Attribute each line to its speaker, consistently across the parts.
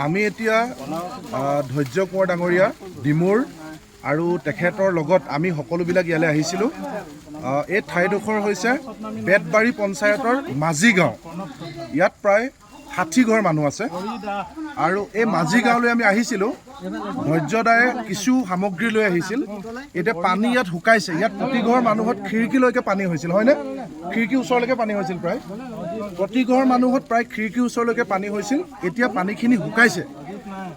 Speaker 1: আমি এতিয়া ধৈৰ্য কোঁৱৰ ডাঙৰীয়া ডিমুৰ আৰু তেখেতৰ লগত আমি সকলোবিলাক ইয়ালৈ আহিছিলোঁ। এই ঠাইডোখৰ হৈছে বেতবাৰী পঞ্চায়তৰ মাঝি গাঁও। ইয়াত প্ৰায় 60 ঘৰ মানুহ আছে আৰু এই মাঝি গাঁৱলৈ আমি আহিছিলোঁ। ধৈৰ্যদায়ে কিছু সামগ্ৰী লৈ আহিছিল। এতিয়া পানী ইয়াত শুকাইছে। ইয়াত প্ৰতি ঘৰ মানুহত খিৰিকীলৈকে পানী হৈছিল, হয়নে? খিৰিকীৰ ওচৰলৈকে পানী হৈছিল। প্ৰায় প্ৰতি ঘৰ মানুহত প্ৰায় খিৰিকীৰ ওচৰলৈকে পানী হৈছিল। এতিয়া পানীখিনি শুকাইছে।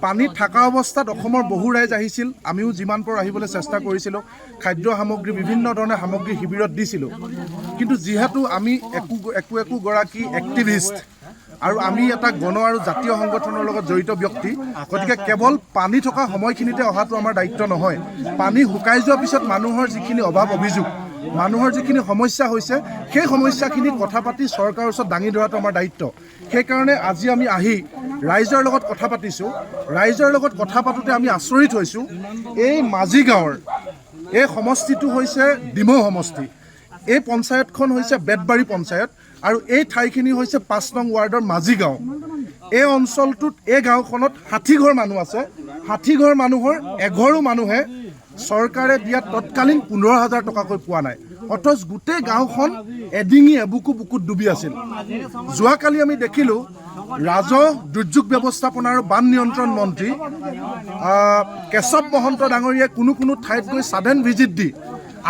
Speaker 1: পানীত থকা অৱস্থাত অসমৰ বহু ৰাইজ আহিছিল। আমিও যিমান পাৰোঁ আহিবলৈ চেষ্টা কৰিছিলোঁ। খাদ্য সামগ্ৰী বিভিন্ন ধৰণৰ সামগ্ৰী শিবিৰত দিছিলোঁ। কিন্তু যিহেতু আমি একোগৰাকী এক্টিভিষ্ট আৰু আমি এটা গণ আৰু জাতীয় সংগঠনৰ লগত জড়িত ব্যক্তি, গতিকে কেৱল পানী থকা সময়খিনিতে অহাটো আমাৰ দায়িত্ব নহয়। পানী শুকাই যোৱাৰ পিছত মানুহৰ যিখিনি অভাৱ অভিযোগ, মানুহৰ যিখিনি সমস্যা হৈছে, সেই সমস্যাখিনি কথা পাতি চৰকাৰৰ ওচৰত দাঙি ধৰাটো আমাৰ দায়িত্ব। সেইকাৰণে আজি আমি আহি ৰাইজৰ লগত কথা পাতিছোঁ। ৰাইজৰ লগত কথা পাতোঁতে আমি আচৰিত হৈছোঁ। এই মাঝি গাঁৱৰ এই সমষ্টিটো হৈছে ডিমৌ সমষ্টি। এই পঞ্চায়তখন হৈছে বেতবাৰী পঞ্চায়ত আৰু এই ঠাইখিনি হৈছে 5 নং ৱাৰ্ডৰ মাঝি গাঁও। এই অঞ্চলটোত এই গাঁওখনত 60 ঘৰ মানুহ আছে। 60 ঘৰ মানুহৰ এঘৰো মানুহে চৰকাৰে দিয়া তৎকালীন 15,000 টকাকৈ পোৱা নাই। অথচ গোটেই গাঁওখন এডিঙি বুকুত ডুবি আছিল। যোৱাকালি আমি দেখিলোঁ ৰাজহ দুৰ্যোগ ব্যৱস্থাপনা আৰু বান নিয়ন্ত্ৰণ মন্ত্ৰী কেশৱ মহন্ত ডাঙৰীয়াই কোনো ঠাইত গৈ ছাডেন ভিজিট দি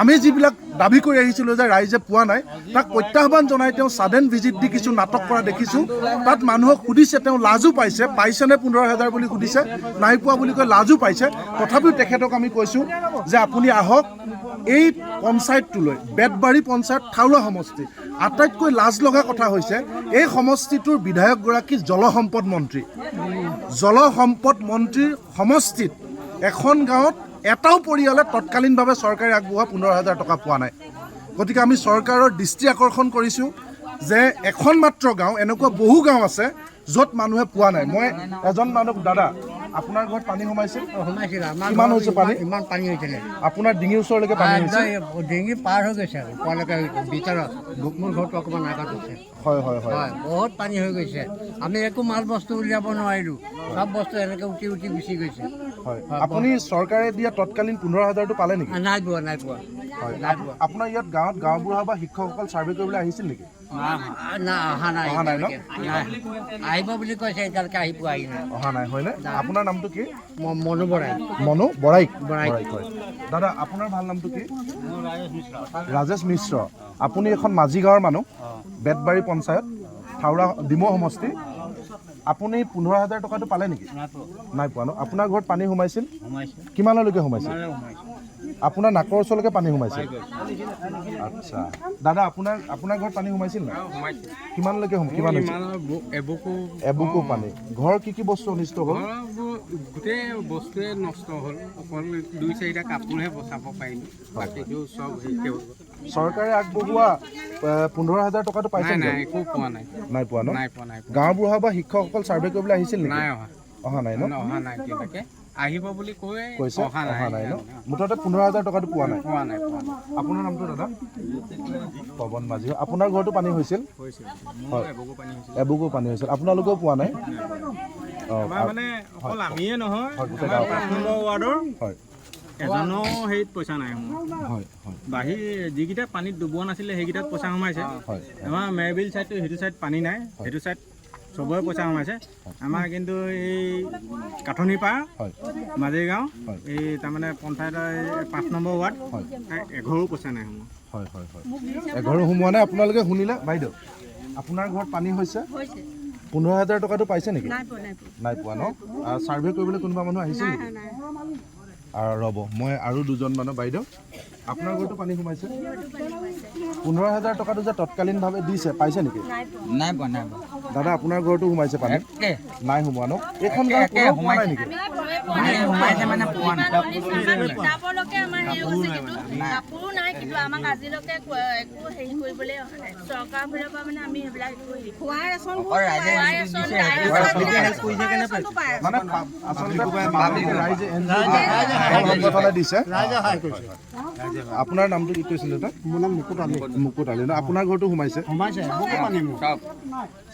Speaker 1: আমি যিবিলাক দাবী কৰি আহিছিলোঁ যে ৰাইজে পোৱা নাই, তাক প্ৰত্যাহ্বান জনাই তেওঁ ছাডেন ভিজিট দি কিছু নাটক কৰা দেখিছোঁ। তাত মানুহক সুধিছে, তেওঁ লাজো পাইছেনে 15,000 বুলি সুধিছে, নাই পোৱা বুলি কৈ লাজো পাইছে। তথাপিও তেখেতক আমি কৈছোঁ যে আপুনি আহক এই পঞ্চায়তটোলৈ। বেতবাৰী পঞ্চায়ত থাৰুৱা সমষ্টি। আটাইতকৈ লাজ লগা কথা হৈছে এই সমষ্টিটোৰ বিধায়কগৰাকী জলসম্পদ মন্ত্ৰী। জলসম্পদ মন্ত্ৰীৰ সমষ্টিত এখন গাঁৱত এটাও পৰিয়ালে তৎকালীনভাৱে চৰকাৰে আগবঢ়োৱা 15,000 টকা পোৱা নাই। গতিকে আমি চৰকাৰৰ দৃষ্টি আকৰ্ষণ কৰিছোঁ যে এখন মাত্ৰ গাঁও, এনেকুৱা বহু গাঁও আছে য'ত মানুহে পোৱা নাই। মই এজন মানুহ, দাদা আপোনাৰ ঘৰত পানী সোমাইছিল? কিমান হৈছে পানী?
Speaker 2: ইমান পানী হৈছিলে
Speaker 1: আপোনাৰ ডিঙিৰ ওচৰলৈকে পানী হৈছে?
Speaker 2: ডিঙি পাৰ হৈ গৈছে আৰু পোৱালৈকে ভিতৰত মোৰ ঘৰটো অকণমান আগত হৈছে।
Speaker 1: হয়,
Speaker 2: বহুত পানী হৈ গৈছে। আমি একো মাল বস্তু উলিয়াব নোৱাৰিলোঁ। চব বস্তু এনেকৈ উঠি গুচি গৈছে।
Speaker 1: হয়, আপুনি চৰকাৰে দিয়া তৎকালীন 15,000টো পালে নেকি?
Speaker 2: নাই পোৱা।
Speaker 1: হয়, আপোনাৰ ইয়াত গাঁওবুঢ়া বা শিক্ষকসকল ছাৰ্ভে কৰিবলৈ আহিছিল নেকি?
Speaker 2: অহা নাই
Speaker 1: ন?
Speaker 2: আহিব বুলি কৈছে, এতিয়ালৈকে আহি পোৱাহি নাই।
Speaker 1: অহা নাই, হয়নে? আপোনাৰ নামটো কি?
Speaker 2: মনু বৰাই।
Speaker 1: মনু বৰাই। হয়। দাদা আপোনাৰ ভাল নামটো কি? ৰাজেশ মিশ্ৰ। আপুনি এখন মাঝি গাঁৱৰ মানুহ, বেতবাৰী পঞ্চায়ত, থাৰুৱা ডিমৌ সমষ্টি। আপুনি 15,000 টকাটো পালে নেকি? নাই পোৱা ন? আপোনাৰ ঘৰত পানী সোমাইছিল? কিমানলৈকে সোমাইছিল? আপোনাৰ নাকৰ ওচৰলৈকে পানী সোমাইছিল? আচ্ছা, দাদা আপোনাৰ ঘৰত পানী সোমাইছিল নাই? কিমানলৈকে কিমান হৈছে? এবুকু পানী। ঘৰৰ কি বস্তু অনিষ্ট হ'ল?
Speaker 3: গোটেই বস্তুৱে নষ্ট হ'ল। অকল 2-4টা কাপোৰহে বচাব পাৰিলোঁ। বাকীটো চব
Speaker 1: চৰকাৰে আগবঢ়োৱা 15,000 টকাটো পাইছে?
Speaker 3: নাই, একো পোৱা নাই।
Speaker 1: নাই পোৱা ন?
Speaker 3: নাই পোৱা।
Speaker 1: গাঁওবুঢ়া বা শিক্ষকসকল ছাৰ্ভে কৰিবলৈ আহিছিল নেকি?
Speaker 3: নাই
Speaker 1: অহা নাই ন?
Speaker 3: অহা নাই এতিয়ালৈকে। আহিব বুলি
Speaker 1: কৈছে,
Speaker 3: অহা নাই
Speaker 1: ন? মুঠতে 15,000 টকাটো পোৱা নাই।
Speaker 3: নাই।
Speaker 1: আপোনাৰ নামটো দাদা? পৱন মাঝি। আপোনাৰ ঘৰতো পানী হৈছিল? হয়, এবুকু পানী হৈছিল। আপোনালোকেও পোৱা নাই?
Speaker 3: মানে অকল আমিয়ে নহয়, 5 নম্বৰ ৱাৰ্ডৰ এজনো হেৰিত পইচা নাই সোমোৱা।
Speaker 1: হয়।
Speaker 3: বাঢ়ি যিকেইটা পানীত ডুবোৱা নাছিলে সেইকেইটাত পইচা সোমাইছে। আমাৰ মেৰবিল ছাইডটো সেইটো ছাইড পানী নাই, সেইটো ছাইড চবৰে পইচা সোমাইছে। আমাৰ কিন্তু এই কাঠনিপাৰ মাঝি গাঁও, এই তাৰমানে পঞ্চায়তৰ 5 নম্বৰ ৱাৰ্ড, এঘৰো পইচা নাই সোমোৱা।
Speaker 1: হয়। এঘৰো সোমোৱা নাই। আপোনালোকে শুনিলে বাইদেউ, আপোনাৰ ঘৰত পানী হৈছে? 15,000 টকাটো পাইছে নেকি? নাই পোৱা ন? ছাৰ্ভে কৰিবলৈ কোনোবা মানুহ আহিছিল নেকি? ৰ'ব, মই আৰু দুজন মানুহ। বাইদেউ আপোনাৰ ঘৰতো পানী সোমাইছে? 15,000 টকাটো যে তৎকালীনভাৱে দিছে, পাইছে নেকি?
Speaker 2: নাই পোৱা।
Speaker 1: দাদা আপোনাৰ ঘৰতো সোমাইছে পানী? নাই সোমোৱা ন? এইখন গাঁও সোমোৱা নাই নেকি?
Speaker 4: কাপোৰো নাই, কিন্তু আমাক আজিলৈকে একো হেৰি কৰিবলৈ অহা নাই। চৰকাৰৰ ফালৰ পৰা মানে আমি সেইবিলাক
Speaker 1: দিছে। আপোনাৰ নামটো কি কৈছিলে?
Speaker 2: মোৰ নাম মুকুট আলী।
Speaker 1: মুকুট আলী ন? আপোনাৰ ঘৰতো সোমাইছে?
Speaker 2: সোমাইছে।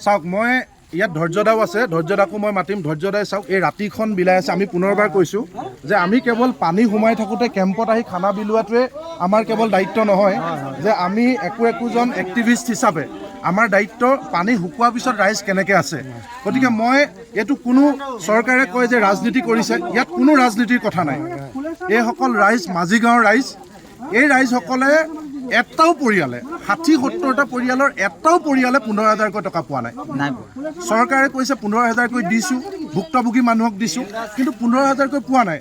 Speaker 1: চাওক, মই ইয়াত ধৈৰ্যদাও আছে, ধৈৰ্যদাকো মই মাতিম। ধৈৰ্যদাই চাওক, এই ৰাতিখন বিলাই আছে। আমি পুনৰবাৰ কৈছোঁ যে আমি কেৱল পানী সোমাই থাকোঁতে কেম্পত আহি খানা বিলোৱাটোৱে আমাৰ কেৱল দায়িত্ব নহয়, যে আমি একোজন এক্টিভিষ্ট হিচাপে আমাৰ দায়িত্ব পানী শুকোৱাৰ পিছত ৰাইজ কেনেকৈ আছে। গতিকে মই এইটো কোনো চৰকাৰে কয় যে ৰাজনীতি কৰিছে, ইয়াত কোনো ৰাজনীতিৰ কথা নাই। এইসকল ৰাইজ মাজিগাঁৱৰ ৰাইজ, এই ৰাইজসকলে এটাও পৰিয়ালে ৬০-৭০টা পৰিয়ালৰ এটাও পৰিয়ালে ১৫,০০০কৈ টকা পোৱা নাই। চৰকাৰে কৈছে ১৫,০০০কৈ দিছোঁ, ভুক্তভোগী মানুহক দিছোঁ, কিন্তু ১৫,০০০কৈ পোৱা নাই।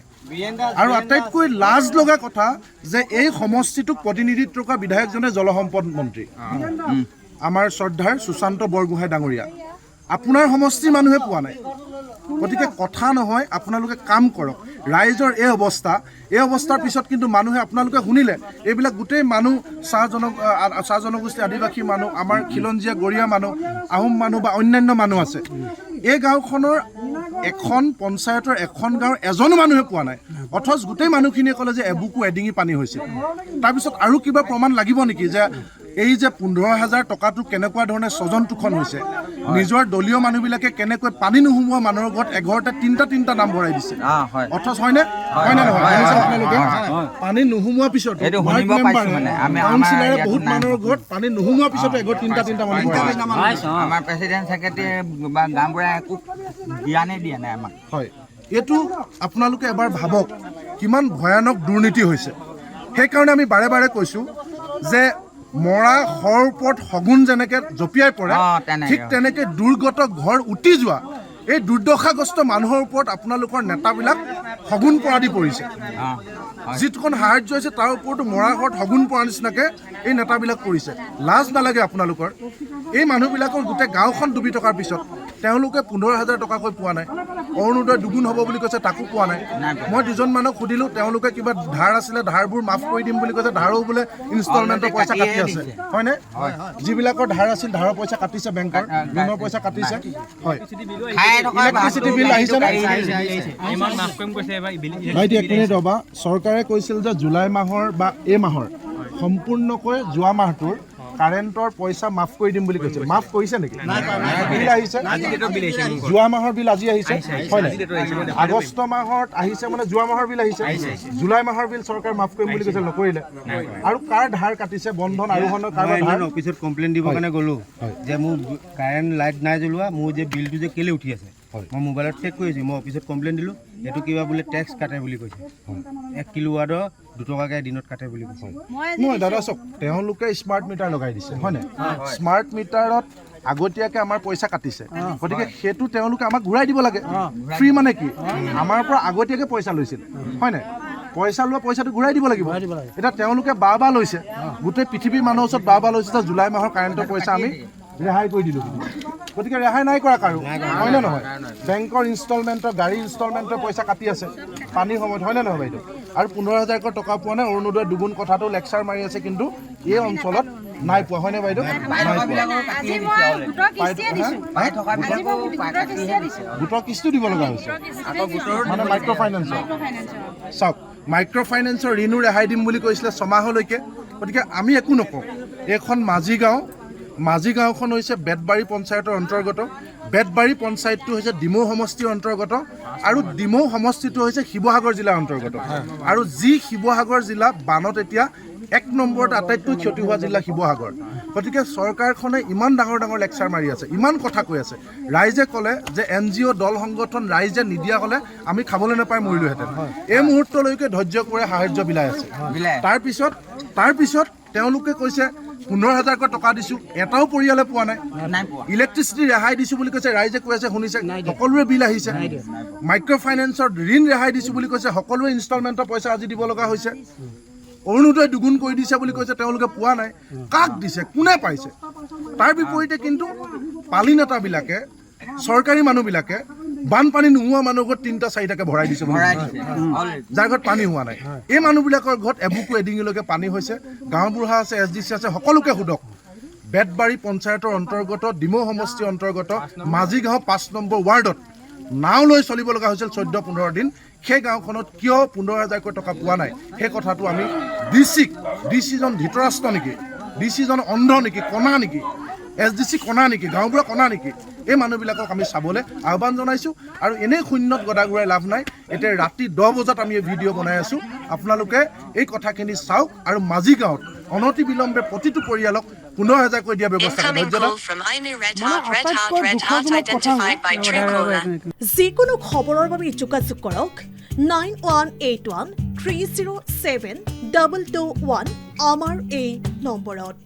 Speaker 1: আৰু আটাইতকৈ লাজ লগা কথা যে এই সমষ্টিটোক প্ৰতিনিধিত্ব কৰা বিধায়কজনে জলসম্পদ মন্ত্ৰী আমাৰ শ্ৰদ্ধাৰ সুশান্ত বৰগোহাঁই ডাঙৰীয়া, আপোনাৰ সমষ্টিৰ মানুহে পোৱা নাই। গতিকে কথা নহয়, আপোনালোকে কাম কৰক। ৰাইজৰ এই অৱস্থাৰ পিছত কিন্তু মানুহে আপোনালোকে শুনিলে, এইবিলাক গোটেই মানুহ চাহ জনগোষ্ঠী আদিবাসী মানুহ, আমাৰ খিলঞ্জীয়া গৰীয়া মানুহ, আহোম মানুহ বা অন্যান্য মানুহ আছে। এই গাঁওখনৰ এখন পঞ্চায়তৰ এখন গাঁৱৰ এজনো মানুহে পোৱা নাই, অথচ গোটেই মানুহখিনিয়ে ক'লে যে এবুকু এডিঙি পানী হৈছিল। তাৰপিছত আৰু কিবা প্ৰমাণ লাগিব নেকি যে এই যে ১৫,০০০ টকাটো কেনেকুৱা ধৰণে স্বজন তোষণ হৈছে, নিজৰ দলীয় মানুহবিলাকে কেনেকৈ পানী নোসোমোৱা মানুহৰ ঘৰত এঘৰতে তিনিটা নাম ভৰাই দিছে, অথচ হয়নে নহয়? আপোনালোকে পানী নোসোমোৱাৰ পিছত কাউন্সিলাৰে বহুত মানুহৰ ঘৰত পানী নোসোমোৱাৰ পিছতো এঘৰত তিনিটা মানুহ ভৰাই দিছে।
Speaker 5: আমাৰ প্ৰেচিডেণ্ট ছেক্ৰেটাৰী বা গাঁওবুঢ়াই একো জ্ঞানেই দিয়া নাই আমাক।
Speaker 1: হয়, এইটো আপোনালোকে এবাৰ ভাবক কিমান ভয়ানক দুৰ্নীতি হৈছে। সেইকাৰণে আমি বাৰে বাৰে কৈছোঁ যে মৰা শৰ ওপৰত শগুন যেনেকৈ জঁপিয়াই পৰে, ঠিক তেনেকৈ দুৰ্গত ঘৰ উটি যোৱা এই দুৰ্দশাগ্ৰস্ত মানুহৰ ওপৰত আপোনালোকৰ নেতাবিলাক শগুন পৰা দি পৰিছে। যিটোখন সাহায্য হৈছে তাৰ ওপৰতো মৰা ঘৰত শগুন পৰা নিচিনাকৈ এই নেতাবিলাক পৰিছে। লাজ নালাগে আপোনালোকৰ? এই মানুহবিলাকৰ গোটেই গাঁওখন ডুবি থকাৰ পিছত তেওঁলোকে ১৫,০০০ টকাকৈ পোৱা নাই। অৰুণোদয় দুগুণ হ'ব বুলি কৈছে, তাকো পোৱা নাই। মই দুজন মানুহক সুধিলোঁ, তেওঁলোকে কিবা ধাৰ আছিলে, ধাৰবোৰ মাফ কৰি দিম বুলি কৈছে। ধাৰো বোলে ইনষ্টলমেণ্টৰ পইচা কাটি আছে, হয়নে? যিবিলাকৰ ধাৰ আছিল ধাৰৰ পইচা কাটিছে, বেংকৰ লোনৰ পইচা কাটিছে। হয়, ইলেক্ট্ৰিচিটি বিল আহিছে নে? ভাইটি এক মিনিট ৰ'বা। চৰকাৰে কৈছিল যে জুলাই মাহৰ বা এই মাহৰ সম্পূৰ্ণকৈ যোৱা মাহটোৰ কাৰেণ্টৰ পইচা মাফ কৰি দিম বুলি কৈছে। মাফ কৰিছে নেকি? বিল আহিছে, যোৱা মাহৰ বিল আজি আহিছে, হয়নে? আগষ্ট মাহত আহিছে, মানে যোৱা মাহৰ বিল আহিছে। জুলাই মাহৰ বিল চৰকাৰে মাফ কৰিম বুলি কৈছে, নকৰিলে। আৰু কাৰ ধাৰ কাটিছে? বন্ধন আৰোহণৰ কাৰোবাৰ ধাৰ।
Speaker 6: অফিচত কমপ্লেইন দিবৰ কাৰণে গ'লোঁ যে মোৰ কাৰেণ্ট লাইট নাই জ্বলোৱা, মোৰ যে বিলটো যে কেলৈ উঠি আছে। মই মোবাইলত চেক কৰিছোঁ, মই অফিচত কমপ্লেইন দিলোঁ, এইটো কিবা বোলে টেক্স কাটে বুলি কৈছে। 1 কিলোৱাটৰ 2 টকাকৈ দিনত কাটে বুলি কৈছে।
Speaker 1: নহয় দাদা, চাওক, তেওঁলোকে স্মাৰ্ট মিটাৰ লগাই দিছে, হয়নে? স্মাৰ্ট মিটাৰত আগতীয়াকৈ আমাৰ পইচা কাটিছে, গতিকে সেইটো তেওঁলোকে আমাক ঘূৰাই দিব লাগে। ফ্ৰী মানে কি? আমাৰ পৰা আগতীয়াকৈ পইচা লৈছিল, হয়নে? পইচা লোৱা পইচাটো ঘূৰাই দিব লাগিব। এতিয়া তেওঁলোকে বা লৈছে, গোটেই পৃথিৱীৰ মানুহৰ ওচৰত বা লৈছে যে জুলাই মাহৰ কাৰেণ্টৰ পইচা আমি ৰেহাই কৰি দিলোঁ। গতিকে ৰেহাই নাই কৰা কাৰো, হয়নে নহয়? বেংকৰ ইনষ্টলমেণ্টৰ, গাড়ী ইনষ্টলমেণ্টৰ পইচা কাটি আছে পানীৰ সময়ত, হয়নে নহয় বাইদেউ? আৰু ১৫,০০০কৈ টকা পোৱা নাই। অৰুণোদয় দুগুণ কথাটো লেকচাৰ মাৰি আছে, কিন্তু এই অঞ্চলত নাই পোৱা, হয়নে বাইদেউ? গোটৰ কিস্তিও দিব লগা হৈছে, মানে মাইক্ৰ' ফাইনেন্সৰ। চাওক, মাইক্ৰ' ফাইনেন্সৰ ঋণো ৰেহাই দিম বুলি কৈছিলে 6 মাহলৈকে। গতিকে আমি একো নকওঁ। এইখন মাজিগাঁওখন হৈছে বেতবাৰী পঞ্চায়তৰ অন্তৰ্গত। বেতবাৰী পঞ্চায়তটো হৈছে ডিমৌ সমষ্টিৰ অন্তৰ্গত, আৰু ডিমৌ সমষ্টিটো হৈছে শিৱসাগৰ জিলাৰ অন্তৰ্গত। আৰু যি শিৱসাগৰ জিলা বানত এতিয়া 1 নম্বৰত আটাইতকৈ ক্ষতি হোৱা জিলা শিৱসাগৰ। গতিকে চৰকাৰখনে ইমান ডাঙৰ লেকচাৰ মাৰি আছে, ইমান কথা কৈ আছে। ৰাইজে ক'লে যে NGO দল সংগঠন ৰাইজে নিদিয়া হ'লে আমি খাবলৈ নাপাই মৰিলোহেঁতেন। এই মুহূৰ্তলৈকে ধৈৰ্য কৰি সাহায্য বিলাই আছে। তাৰপিছত তেওঁলোকে কৈছে ১৫,০০০কৈ টকা দিছোঁ, এটাও পৰিয়ালে পোৱা নাই। ইলেক্ট্ৰিচিটি ৰেহাই দিছোঁ বুলি কৈছে, ৰাইজে কৈ আছে শুনিছে, সকলোৰে বিল আহিছে। মাইক্ৰ' ফাইনেন্সৰ ঋণ ৰেহাই দিছোঁ বুলি কৈছে, সকলোৱে ইনষ্টলমেণ্টৰ পইচা আজি দিব লগা হৈছে। অৰুণোদয় দুগুণ কৰি দিছে বুলি কৈছে, তেওঁলোকে পোৱা নাই। কাক দিছে? কোনে পাইছে? তাৰ বিপৰীতে কিন্তু পালি নেতাবিলাকে, চৰকাৰী মানুহবিলাকে বানপানী নোহোৱা মানুহৰ ঘৰত 3টা-4টাকৈ ভৰাই দিছে, যাৰ ঘৰত পানী হোৱা নাই। এই মানুহবিলাকৰ ঘৰত এবুকু এডিঙিলৈকে পানী হৈছে। গাঁওবুঢ়া আছে, SDC আছে, সকলোকে সোধক। বেতবাৰী পঞ্চায়তৰ অন্তৰ্গত ডিমৌ সমষ্টিৰ অন্তৰ্গত মাজিগাঁও 5 নম্বৰ ৱাৰ্ডত নাও লৈ চলিব লগা হৈছিল 14-15 দিন। সেই গাঁওখনত কিয় 15,০০০কৈ টকা পোৱা নাই, সেই কথাটো আমি ডিচিজন ধৃতৰাষ্ট্ৰ নেকি, ডিচিজন অন্ধ নেকি, কণা নেকি, SDC কণা নেকি, গাঁওবুঢ়া কণা নেকি, এই মানুহবিলাকক আমি চাবলৈ আহ্বান জনাইছোঁ। আৰু এনেই শূন্যত গদা ঘূৰাই লাভ নাই। এতিয়া ৰাতি 10 বজাত আমি এই ভিডিঅ' বনাই আছোঁ। আপোনালোকে এই কথাখিনি চাওক আৰু মাজি গাঁৱত অনতি বিলম্বে প্ৰতিটো পৰিয়ালক 15,000কৈ দিয়া ব্যৱস্থা কৰক।
Speaker 7: যিকোনো খবৰৰ বাবে যোগাযোগ কৰক 9181 307 221 আমাৰ এই নম্বৰত।